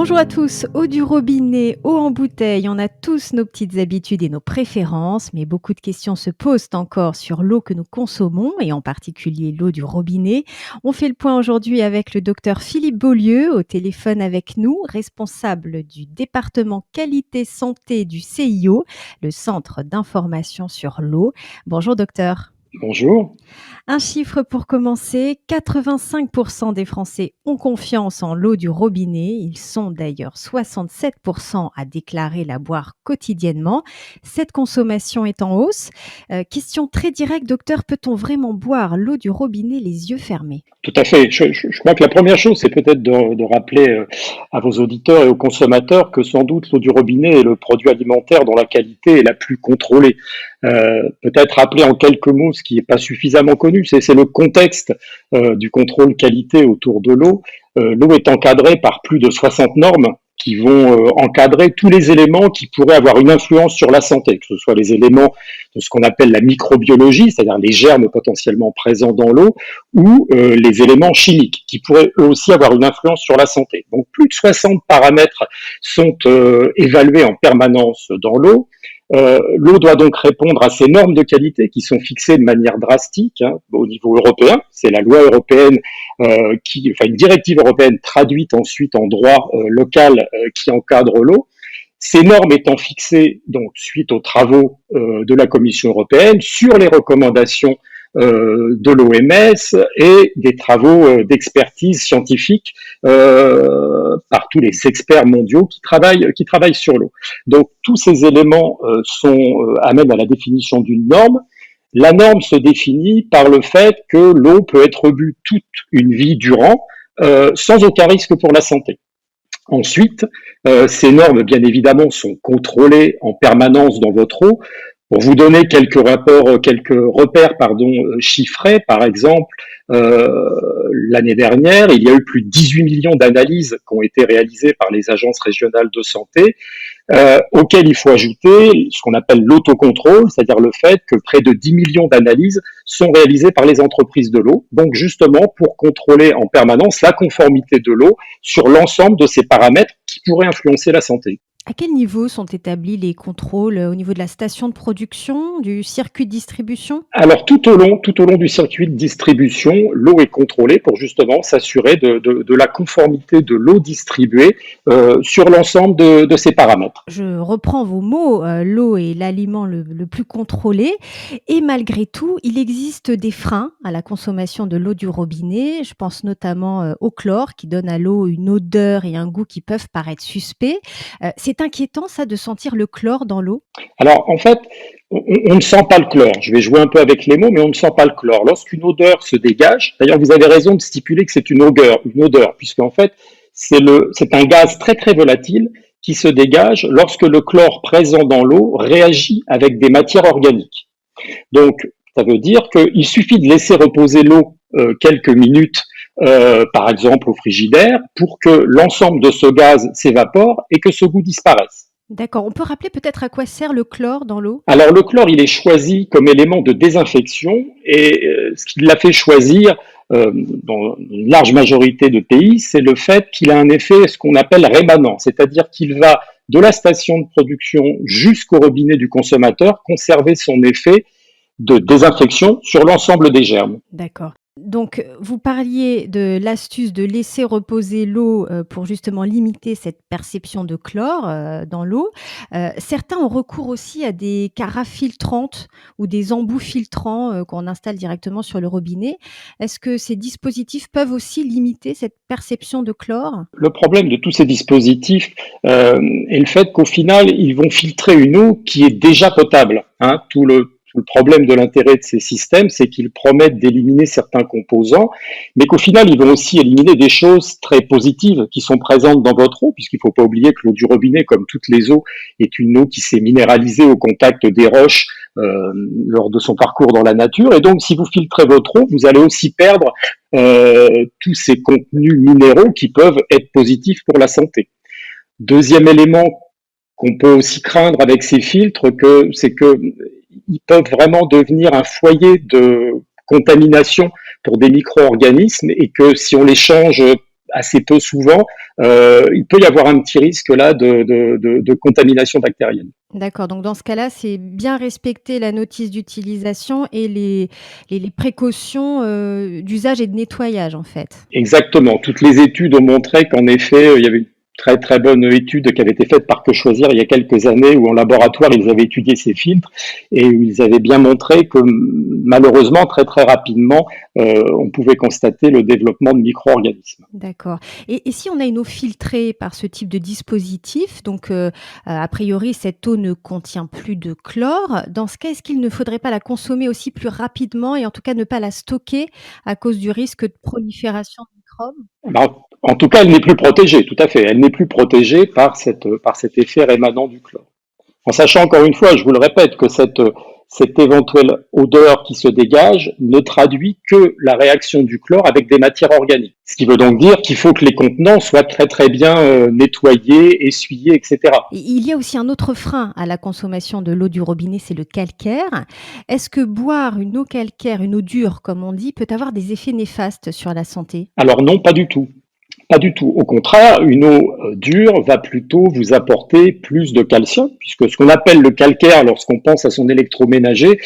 Bonjour à tous, eau du robinet, eau en bouteille, on a tous nos petites habitudes et nos préférences, mais beaucoup de questions se posent encore sur l'eau que nous consommons et en particulier l'eau du robinet. On fait le point aujourd'hui avec le docteur Philippe Beaulieu, au téléphone avec nous, responsable du département qualité santé du CIO, le Centre d'information sur l'eau. Bonjour docteur. Bonjour. Un chiffre pour commencer, 85% des Français ont confiance en l'eau du robinet. Ils sont d'ailleurs 67% à déclarer la boire quotidiennement. Cette consommation est en hausse. Question très directe, docteur, peut-on vraiment boire l'eau du robinet les yeux fermés? Tout à fait. Je crois que la première chose, c'est peut-être de rappeler à vos auditeurs et aux consommateurs que sans doute l'eau du robinet est le produit alimentaire dont la qualité est la plus contrôlée. Peut-être rappeler en quelques mots ce qui n'est pas suffisamment connu, c'est le contexte du contrôle qualité autour de l'eau. L'eau est encadrée par plus de 60 normes qui vont encadrer tous les éléments qui pourraient avoir une influence sur la santé, que ce soit les éléments de ce qu'on appelle la microbiologie, c'est-à-dire les germes potentiellement présents dans l'eau, ou les éléments chimiques, qui pourraient eux aussi avoir une influence sur la santé. Donc plus de 60 paramètres sont évalués en permanence dans l'eau. L'eau doit donc répondre à ces normes de qualité qui sont fixées de manière drastique au niveau européen. C'est la loi européenne, une directive européenne traduite ensuite en droit local qui encadre l'eau. Ces normes étant fixées donc suite aux travaux de la Commission européenne sur les recommandations de l'OMS et des travaux d'expertise scientifique par tous les experts mondiaux qui travaillent sur l'eau. Donc tous ces éléments amènent à la définition d'une norme. La norme se définit par le fait que l'eau peut être bue toute une vie durant sans aucun risque pour la santé. Ensuite, ces normes, bien évidemment, sont contrôlées en permanence dans votre eau. Pour vous donner quelques repères chiffrés, par exemple, l'année dernière, il y a eu plus de 18 millions d'analyses qui ont été réalisées par les agences régionales de santé, auxquelles il faut ajouter ce qu'on appelle l'autocontrôle, c'est-à-dire le fait que près de 10 millions d'analyses sont réalisées par les entreprises de l'eau, donc justement pour contrôler en permanence la conformité de l'eau sur l'ensemble de ces paramètres qui pourraient influencer la santé. À quel niveau sont établis les contrôles au niveau de la station de production, du circuit de distribution? Alors tout au long du circuit de distribution, l'eau est contrôlée pour justement s'assurer de la conformité de l'eau distribuée sur l'ensemble de ces paramètres. Je reprends vos mots, l'eau est l'aliment le plus contrôlé et malgré tout, il existe des freins à la consommation de l'eau du robinet. Je pense notamment, au chlore qui donne à l'eau une odeur et un goût qui peuvent paraître suspects. C'est inquiétant ça de sentir le chlore dans l'eau? Alors en fait, on ne sent pas le chlore. Je vais jouer un peu avec les mots, mais on ne sent pas le chlore. Lorsqu'une odeur se dégage, d'ailleurs vous avez raison de stipuler que c'est une odeur, puisqu'en fait c'est un gaz très très volatile qui se dégage lorsque le chlore présent dans l'eau réagit avec des matières organiques. Donc ça veut dire qu'il suffit de laisser reposer l'eau quelques minutes, par exemple au frigidaire, pour que l'ensemble de ce gaz s'évapore et que ce goût disparaisse. D'accord, on peut rappeler peut-être à quoi sert le chlore dans l'eau? Alors le chlore, il est choisi comme élément de désinfection et ce qui l'a fait choisir dans une large majorité de pays, c'est le fait qu'il a un effet, ce qu'on appelle rémanent, c'est-à-dire qu'il va de la station de production jusqu'au robinet du consommateur conserver son effet de désinfection sur l'ensemble des germes. D'accord. Donc, vous parliez de l'astuce de laisser reposer l'eau, pour justement limiter cette perception de chlore, dans l'eau. Certains ont recours aussi à des carafes filtrantes ou des embouts filtrants, qu'on installe directement sur le robinet. Est-ce que ces dispositifs peuvent aussi limiter cette perception de chlore? Le problème de tous ces dispositifs est le fait qu'au final, ils vont filtrer une eau qui est déjà potable. Tout le problème de l'intérêt de ces systèmes, c'est qu'ils promettent d'éliminer certains composants, mais qu'au final, ils vont aussi éliminer des choses très positives qui sont présentes dans votre eau, puisqu'il ne faut pas oublier que l'eau du robinet, comme toutes les eaux, est une eau qui s'est minéralisée au contact des roches lors de son parcours dans la nature. Et donc, si vous filtrez votre eau, vous allez aussi perdre tous ces contenus minéraux qui peuvent être positifs pour la santé. Deuxième élément qu'on peut aussi craindre avec ces filtres, c'est qu'ils peuvent vraiment devenir un foyer de contamination pour des micro-organismes et que si on les change assez peu souvent, il peut y avoir un petit risque là de contamination bactérienne. D'accord, donc dans ce cas-là, c'est bien respecter la notice d'utilisation et les précautions, d'usage et de nettoyage, en fait? Exactement. Toutes les études ont montré qu'en effet, il y avait une très très bonne étude qui avait été faite par Que Choisir il y a quelques années où en laboratoire ils avaient étudié ces filtres et où ils avaient bien montré que malheureusement très très rapidement on pouvait constater le développement de micro-organismes. D'accord, et si on a une eau filtrée par ce type de dispositif, donc a priori cette eau ne contient plus de chlore. Dans ce cas, est-ce qu'il ne faudrait pas la consommer aussi plus rapidement et en tout cas ne pas la stocker à cause du risque de prolifération de microbes? Ben, en tout cas, elle n'est plus protégée, tout à fait. Elle n'est plus protégée par cet effet rémanent du chlore. En sachant encore une fois, je vous le répète, que cette éventuelle odeur qui se dégage ne traduit que la réaction du chlore avec des matières organiques. Ce qui veut donc dire qu'il faut que les contenants soient très très bien nettoyés, essuyés, etc. Et il y a aussi un autre frein à la consommation de l'eau du robinet, c'est le calcaire. Est-ce que boire une eau calcaire, une eau dure comme on dit, peut avoir des effets néfastes sur la santé? Alors non, pas du tout. Pas du tout. Au contraire, une eau dure va plutôt vous apporter plus de calcium, puisque ce qu'on appelle le calcaire lorsqu'on pense à son électroménager,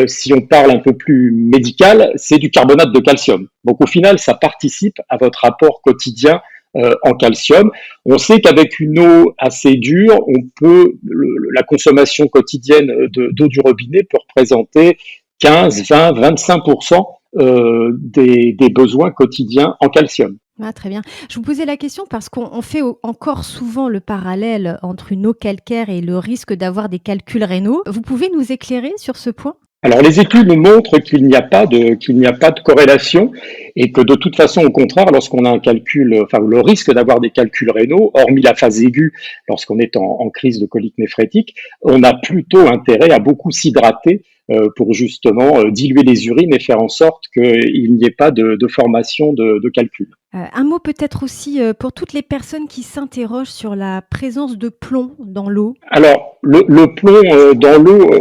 si on parle un peu plus médical, c'est du carbonate de calcium. Donc au final, ça participe à votre apport quotidien en calcium. On sait qu'avec une eau assez dure, la consommation quotidienne d'eau du robinet peut représenter 15, 20, 25% des besoins quotidiens en calcium. Ah, très bien. Je vous posais la question parce qu'on fait encore souvent le parallèle entre une eau calcaire et le risque d'avoir des calculs rénaux. Vous pouvez nous éclairer sur ce point? Alors les études nous montrent qu'il n'y a pas de corrélation et que de toute façon, au contraire, lorsqu'on a un calcul, enfin le risque d'avoir des calculs rénaux, hormis la phase aiguë, lorsqu'on est en crise de colique néphrétique, on a plutôt intérêt à beaucoup s'hydrater pour justement diluer les urines et faire en sorte qu'il n'y ait pas de formation de calcul. Un mot peut-être aussi, pour toutes les personnes qui s'interrogent sur la présence de plomb dans l'eau? Alors, le plomb dans l'eau,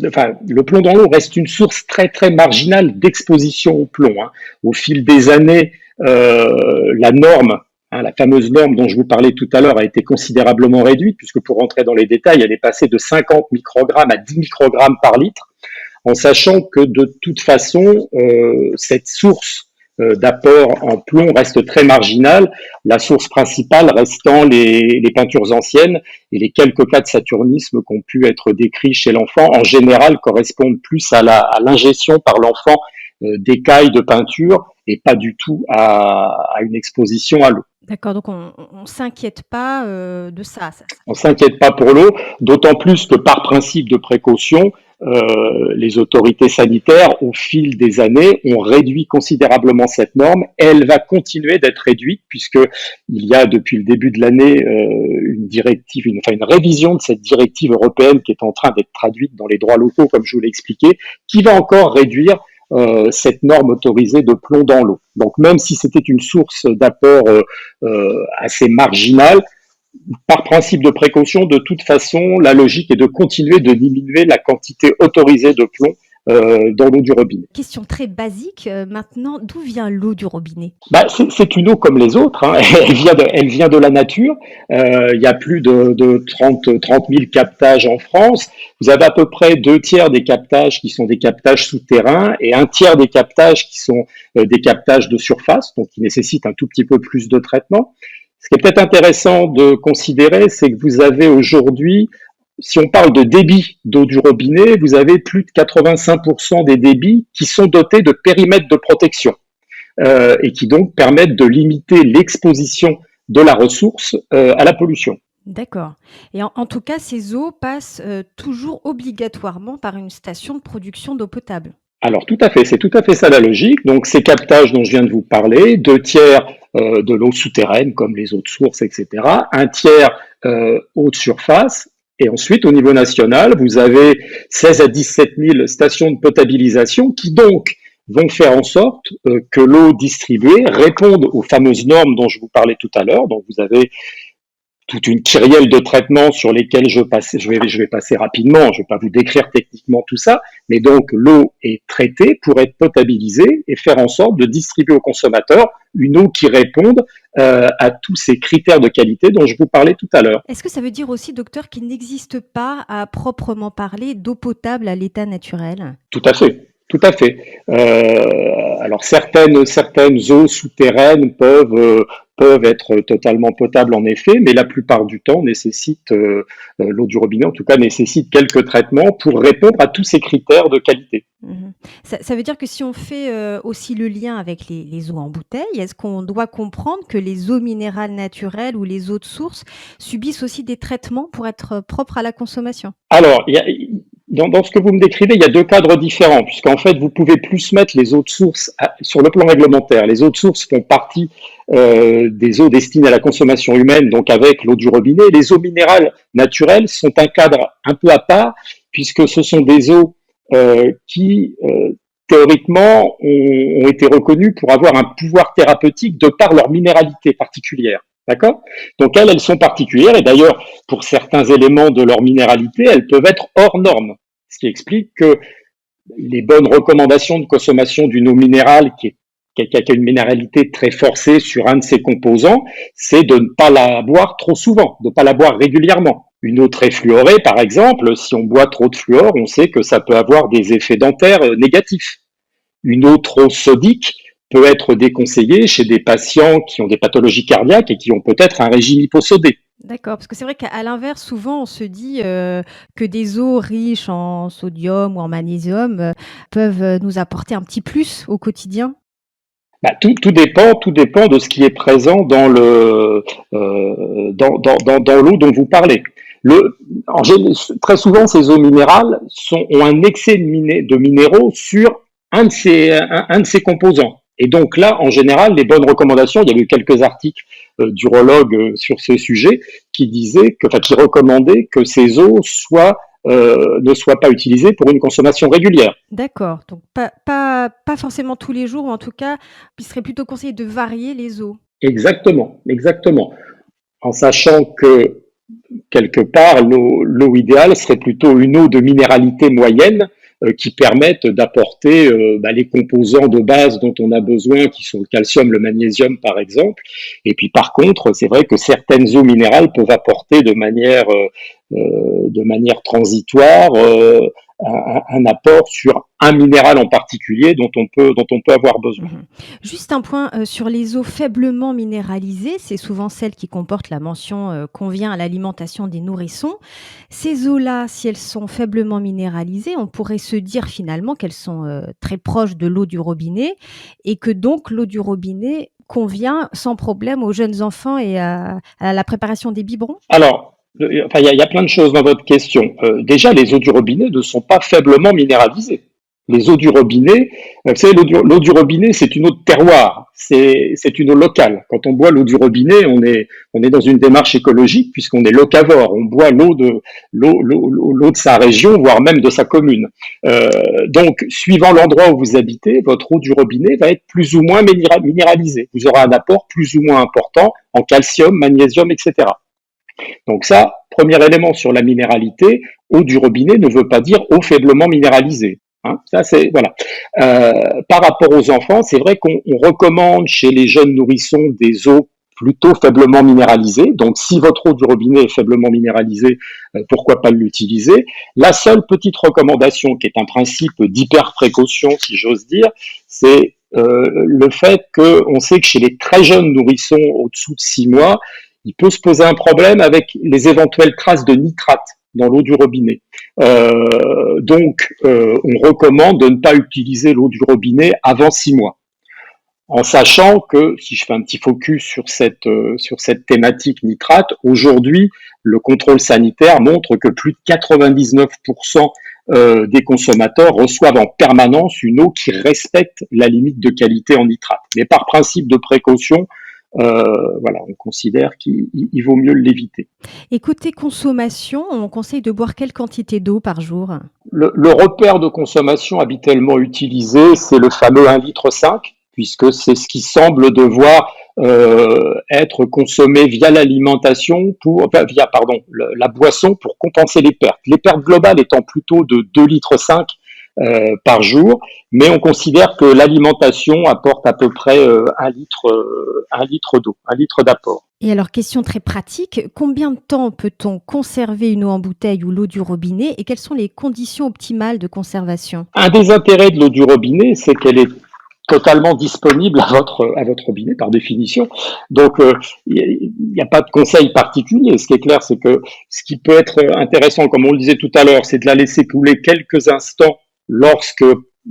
enfin, le plomb dans l'eau reste une source très très marginale d'exposition au plomb, hein. Au fil des années, la norme, hein, la fameuse norme dont je vous parlais tout à l'heure, a été considérablement réduite, puisque pour rentrer dans les détails, elle est passée de 50 microgrammes à 10 microgrammes par litre, en sachant que de toute façon, cette source d'apport en plomb reste très marginale, la source principale restant les peintures anciennes et les quelques cas de saturnisme qui ont pu être décrits chez l'enfant, en général correspondent plus à l'ingestion par l'enfant d'écailles de peinture et pas du tout à une exposition à l'eau. D'accord, donc on s'inquiète pas, de ça. On s'inquiète pas pour l'eau, d'autant plus que par principe de précaution, les autorités sanitaires, au fil des années, ont réduit considérablement cette norme. Elle va continuer d'être réduite puisque il y a depuis le début de l'année une directive, une révision de cette directive européenne qui est en train d'être traduite dans les droits locaux, comme je vous l'ai expliqué, qui va encore réduire cette norme autorisée de plomb dans l'eau. Donc même si c'était une source d'apport assez marginale, par principe de précaution, de toute façon, la logique est de continuer de diminuer la quantité autorisée de plomb dans l'eau du robinet. Question très basique, maintenant, d'où vient l'eau du robinet? Bah, c'est une eau comme les autres, hein. Elle vient de la nature. Il y a plus de 30 000 captages en France. Vous avez à peu près 2 tiers des captages qui sont des captages souterrains et 1 tiers des captages qui sont des captages de surface, donc qui nécessitent un tout petit peu plus de traitement. Ce qui est peut-être intéressant de considérer, c'est que vous avez aujourd'hui, si on parle de débit d'eau du robinet, vous avez plus de 85% des débits qui sont dotés de périmètres de protection et qui donc permettent de limiter l'exposition de la ressource à la pollution. D'accord, et en tout cas, ces eaux passent, toujours obligatoirement par une station de production d'eau potable? Alors tout à fait, c'est tout à fait ça la logique. Donc ces captages dont je viens de vous parler, 2 tiers de l'eau souterraine comme les eaux de source, etc. 1 tiers eau de surface. Et ensuite, au niveau national, vous avez 16 à 17 000 stations de potabilisation qui donc vont faire en sorte que l'eau distribuée réponde aux fameuses normes dont je vous parlais tout à l'heure. Donc vous avez toute une kyrielle de traitements sur lesquels je vais passer rapidement. Je ne vais pas vous décrire techniquement tout ça, mais donc l'eau est traitée pour être potabilisée et faire en sorte de distribuer aux consommateurs une eau qui réponde à tous ces critères de qualité dont je vous parlais tout à l'heure. Est-ce que ça veut dire aussi, docteur, qu'il n'existe pas, à proprement parler, d'eau potable à l'état naturel? Tout à fait. Tout à fait. Alors certaines eaux souterraines peuvent être totalement potables en effet, mais la plupart du temps l'eau du robinet en tout cas nécessite quelques traitements pour répondre à tous ces critères de qualité. Mmh. Ça veut dire que si on fait, aussi le lien avec les eaux en bouteille, est-ce qu'on doit comprendre que les eaux minérales naturelles ou les eaux de source subissent aussi des traitements pour être, propres à la consommation? Alors, dans ce que vous me décrivez, il y a deux cadres différents, puisqu'en fait, vous pouvez plus mettre les eaux de source sur le plan réglementaire. Les eaux de source font partie des eaux destinées à la consommation humaine, donc avec l'eau du robinet. Les eaux minérales naturelles sont un cadre un peu à part, puisque ce sont des eaux qui, théoriquement, ont été reconnues pour avoir un pouvoir thérapeutique de par leur minéralité particulière. D'accord? Donc elles sont particulières, et d'ailleurs, pour certains éléments de leur minéralité, elles peuvent être hors normes. Ce qui explique que les bonnes recommandations de consommation d'une eau minérale qui a une minéralité très forcée sur un de ses composants, c'est de ne pas la boire trop souvent, de ne pas la boire régulièrement. Une eau très fluorée, par exemple, si on boit trop de fluor, on sait que ça peut avoir des effets dentaires négatifs. Une eau trop sodique peut être déconseillée chez des patients qui ont des pathologies cardiaques et qui ont peut-être un régime hyposodé. D'accord, parce que c'est vrai qu'à l'inverse, souvent, on se dit, que des eaux riches en sodium ou en magnésium, peuvent, nous apporter un petit plus au quotidien? Bah, tout dépend de ce qui est présent dans dans l'eau dont vous parlez. Très souvent, ces eaux minérales ont un excès de minéraux sur un de ces composants. Et donc là, en général, les bonnes recommandations, il y a eu quelques articles d'urologues sur ce sujet qui recommandaient que ces eaux ne soient pas utilisées pour une consommation régulière. D'accord, donc pas forcément tous les jours ou en tout cas, il serait plutôt conseillé de varier les eaux. Exactement, exactement. En sachant que quelque part, l'eau idéale serait plutôt une eau de minéralité moyenne qui permette d'apporter les composants de base dont on a besoin, qui sont le calcium, le magnésium par exemple. Et puis par contre, c'est vrai que certaines eaux minérales peuvent apporter de manière transitoire un apport sur un minéral en particulier dont on peut avoir besoin. Mmh. Juste un point, sur les eaux faiblement minéralisées, c'est souvent celles qui comportent la mention, «convient à l'alimentation des nourrissons». Ces eaux-là, si elles sont faiblement minéralisées, on pourrait se dire finalement qu'elles sont, très proches de l'eau du robinet et que donc l'eau du robinet convient sans problème aux jeunes enfants et à la préparation des biberons? Alors, il y a plein de choses dans votre question. Déjà, les eaux du robinet ne sont pas faiblement minéralisées. Les eaux du robinet, vous savez, l'eau du robinet, c'est une eau de terroir, c'est une eau locale. Quand on boit l'eau du robinet, on est dans une démarche écologique puisqu'on est locavore. On boit l'eau de sa région, voire même de sa commune. Donc, suivant l'endroit où vous habitez, votre eau du robinet va être plus ou moins minéralisée. Vous aurez un apport plus ou moins important en calcium, magnésium, etc. Donc ça, premier élément sur la minéralité, eau du robinet ne veut pas dire eau faiblement minéralisée. Hein, ça c'est voilà. Par rapport aux enfants, c'est vrai qu'on recommande chez les jeunes nourrissons des eaux plutôt faiblement minéralisées. Donc si votre eau du robinet est faiblement minéralisée, pourquoi pas l'utiliser. La seule petite recommandation, qui est un principe d'hyper précaution, si j'ose dire, c'est le fait qu'on sait que chez les très jeunes nourrissons au-dessous de 6 mois, il peut se poser un problème avec les éventuelles traces de nitrate dans l'eau du robinet. On recommande de ne pas utiliser l'eau du robinet avant 6 mois. En sachant que, si je fais un petit focus sur cette thématique nitrate, aujourd'hui, le contrôle sanitaire montre que plus de 99% des consommateurs reçoivent en permanence une eau qui respecte la limite de qualité en nitrate. Mais par principe de précaution, on considère qu'il vaut mieux l'éviter. Et côté consommation, on conseille de boire quelle quantité d'eau par jour? Le repère de consommation habituellement utilisé, c'est le fameux 1,5 litre, puisque c'est ce qui semble devoir être consommé via l'alimentation via la boisson pour compenser les pertes. Les pertes globales étant plutôt de 2,5 litres par jour, mais on considère que l'alimentation apporte à peu près 1 litre d'eau, 1 litre d'apport. Et alors, question très pratique, combien de temps peut-on conserver une eau en bouteille ou l'eau du robinet et quelles sont les conditions optimales de conservation? Un des intérêts de l'eau du robinet, c'est qu'elle est totalement disponible à votre robinet par définition. Donc il n'y a pas de conseil particulier. Ce qui est clair, c'est que ce qui peut être intéressant, comme on le disait tout à l'heure, c'est de la laisser couler quelques instants lorsque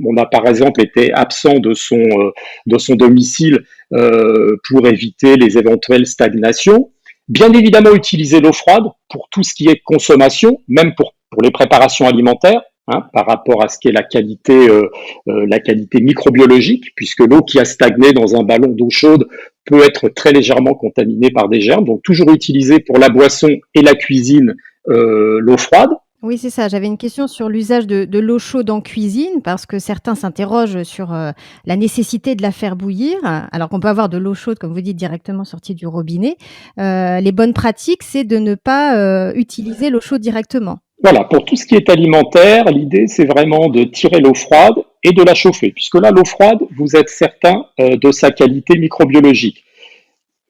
on a par exemple été absent de son domicile pour éviter les éventuelles stagnations. Bien évidemment, utiliser l'eau froide pour tout ce qui est consommation, même pour les préparations alimentaires. Par rapport à ce qu'est la qualité microbiologique, puisque l'eau qui a stagné dans un ballon d'eau chaude peut être très légèrement contaminée par des germes. Donc toujours utiliser pour la boisson et la cuisine l'eau froide. Oui, c'est ça. J'avais une question sur l'usage de l'eau chaude en cuisine parce que certains s'interrogent sur la nécessité de la faire bouillir, alors qu'on peut avoir de l'eau chaude, comme vous dites, directement sortie du robinet. Les bonnes pratiques, c'est de ne pas utiliser l'eau chaude directement. Voilà, pour tout ce qui est alimentaire, l'idée c'est vraiment de tirer l'eau froide et de la chauffer, puisque là, l'eau froide, vous êtes certain de sa qualité microbiologique.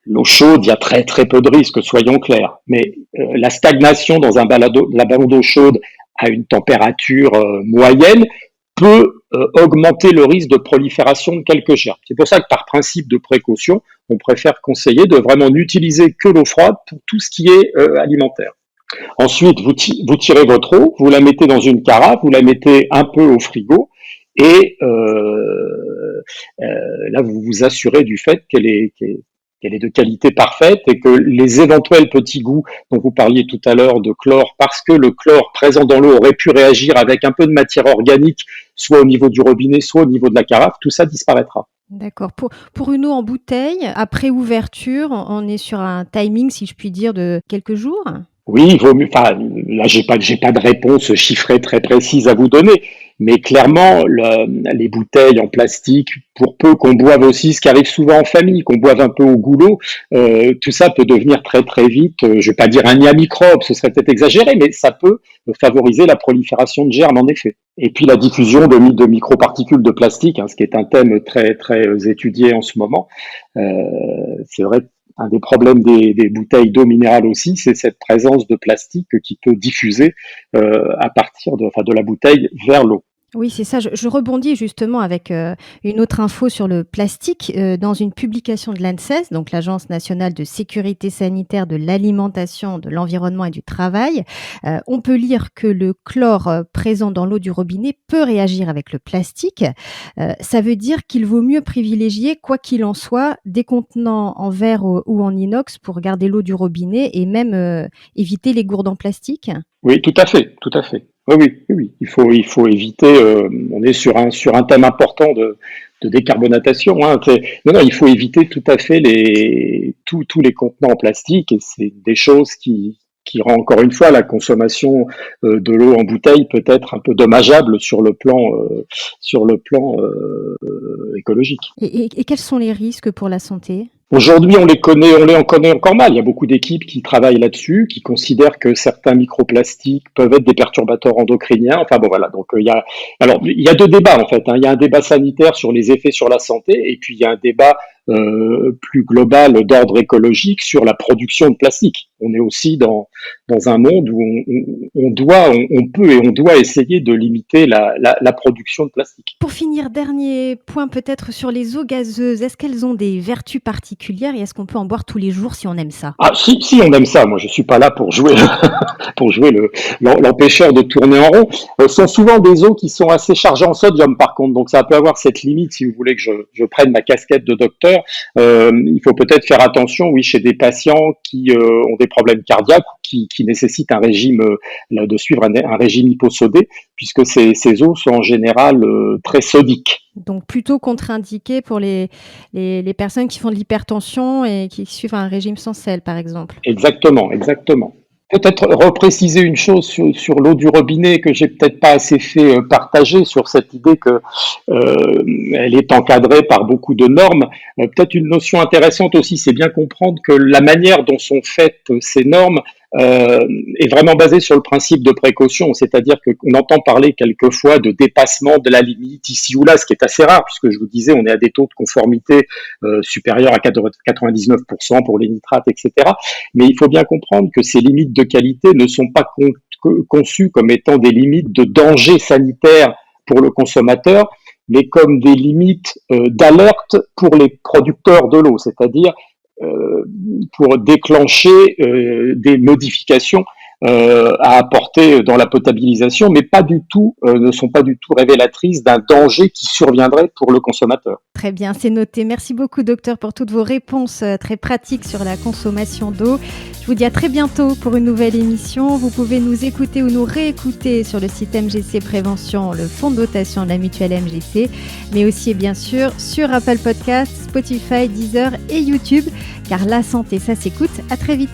L'eau chaude, il y a très très peu de risques, soyons clairs. Mais la stagnation dans la ballon d'eau chaude à une température moyenne peut augmenter le risque de prolifération de quelques germes. C'est pour ça que par principe de précaution, on préfère conseiller de vraiment n'utiliser que l'eau froide pour tout ce qui est alimentaire. Ensuite, vous tirez votre eau, vous la mettez dans une carafe, vous la mettez un peu au frigo et là, vous vous assurez du fait qu'elle est de qualité parfaite et que les éventuels petits goûts dont vous parliez tout à l'heure de chlore, parce que le chlore présent dans l'eau aurait pu réagir avec un peu de matière organique, soit au niveau du robinet, soit au niveau de la carafe, tout ça disparaîtra. D'accord. Pour une eau en bouteille, après ouverture, on est sur un timing, si je puis dire, de quelques jours? Oui, il vaut mieux. Enfin, là, j'ai pas de réponse chiffrée très précise à vous donner, mais clairement, les bouteilles en plastique, pour peu qu'on boive aussi, ce qui arrive souvent en famille, qu'on boive un peu au goulot, tout ça peut devenir très très vite. Je vais pas dire un nid à microbes, ce serait peut-être exagéré, mais ça peut favoriser la prolifération de germes en effet. Et puis la diffusion de microparticules de plastique, ce qui est un thème très très étudié en ce moment. C'est vrai. Un des problèmes des bouteilles d'eau minérale aussi, c'est cette présence de plastique qui peut diffuser à partir de la bouteille vers l'eau. Oui, c'est ça. Je rebondis justement avec une autre info sur le plastique. Dans une publication de l'ANSES, donc l'Agence nationale de sécurité sanitaire de l'alimentation, de l'environnement et du travail, on peut lire que le chlore présent dans l'eau du robinet peut réagir avec le plastique. Ça veut dire qu'il vaut mieux privilégier, quoi qu'il en soit, des contenants en verre ou en inox pour garder l'eau du robinet et même éviter les gourdes en plastique. Oui, tout à fait, tout à fait. Oui, oui, oui, oui. Il faut éviter. On est sur un thème important de décarbonatation. Non, non, il faut éviter tout à fait tous les contenants en plastique et c'est des choses qui rend encore une fois la consommation de l'eau en bouteille peut-être un peu dommageable sur le plan écologique. Et quels sont les risques pour la santé? Aujourd'hui, on les connaît encore mal. Il y a beaucoup d'équipes qui travaillent là-dessus, qui considèrent que certains microplastiques peuvent être des perturbateurs endocriniens. Enfin bon, voilà. Donc il y a deux débats en fait. Il y a un débat sanitaire sur les effets sur la santé, et puis il y a un débat plus global d'ordre écologique sur la production de plastique. On est aussi dans un monde où on peut et on doit essayer de limiter la production de plastique. Pour finir, dernier point peut-être sur les eaux gazeuses. Est-ce qu'elles ont des vertus particulières et est-ce qu'on peut en boire tous les jours si on aime ça? Ah, si on aime ça, moi je suis pas là pour jouer pour jouer l'empêcheur de tourner en rond. Ce sont souvent des eaux qui sont assez chargées en sodium par contre, donc ça peut avoir cette limite si vous voulez que je prenne ma casquette de docteur. Il faut peut-être faire attention, oui, chez des patients qui ont des problèmes cardiaques, qui nécessitent de suivre un régime hyposodé, puisque ces eaux sont en général très sodiques. Donc plutôt contre-indiqué pour les personnes qui font de l'hypertension et qui suivent un régime sans sel, par exemple. Exactement, exactement. peut-être repréciser une chose sur l'eau du robinet que j'ai peut-être pas assez fait partager sur cette idée que elle est encadrée par beaucoup de normes. Peut-être une notion intéressante aussi, c'est bien comprendre que la manière dont sont faites ces normes euh, est vraiment basée sur le principe de précaution, c'est-à-dire qu'on entend parler quelquefois de dépassement de la limite ici ou là, ce qui est assez rare, puisque je vous disais, on est à des taux de conformité supérieurs à 99% pour les nitrates, etc. Mais il faut bien comprendre que ces limites de qualité ne sont pas conçues comme étant des limites de danger sanitaire pour le consommateur, mais comme des limites d'alerte pour les producteurs de l'eau, c'est-à-dire pour déclencher des modifications à apporter dans la potabilisation, mais pas du tout, ne sont pas du tout révélatrices d'un danger qui surviendrait pour le consommateur. Très bien, c'est noté. Merci beaucoup, docteur, pour toutes vos réponses très pratiques sur la consommation d'eau. Je vous dis à très bientôt pour une nouvelle émission. Vous pouvez nous écouter ou nous réécouter sur le site MGC Prévention, le fonds de dotation de la mutuelle MGC, mais aussi, bien sûr, sur Apple Podcasts, Spotify, Deezer et YouTube, car la santé, ça s'écoute. À très vite.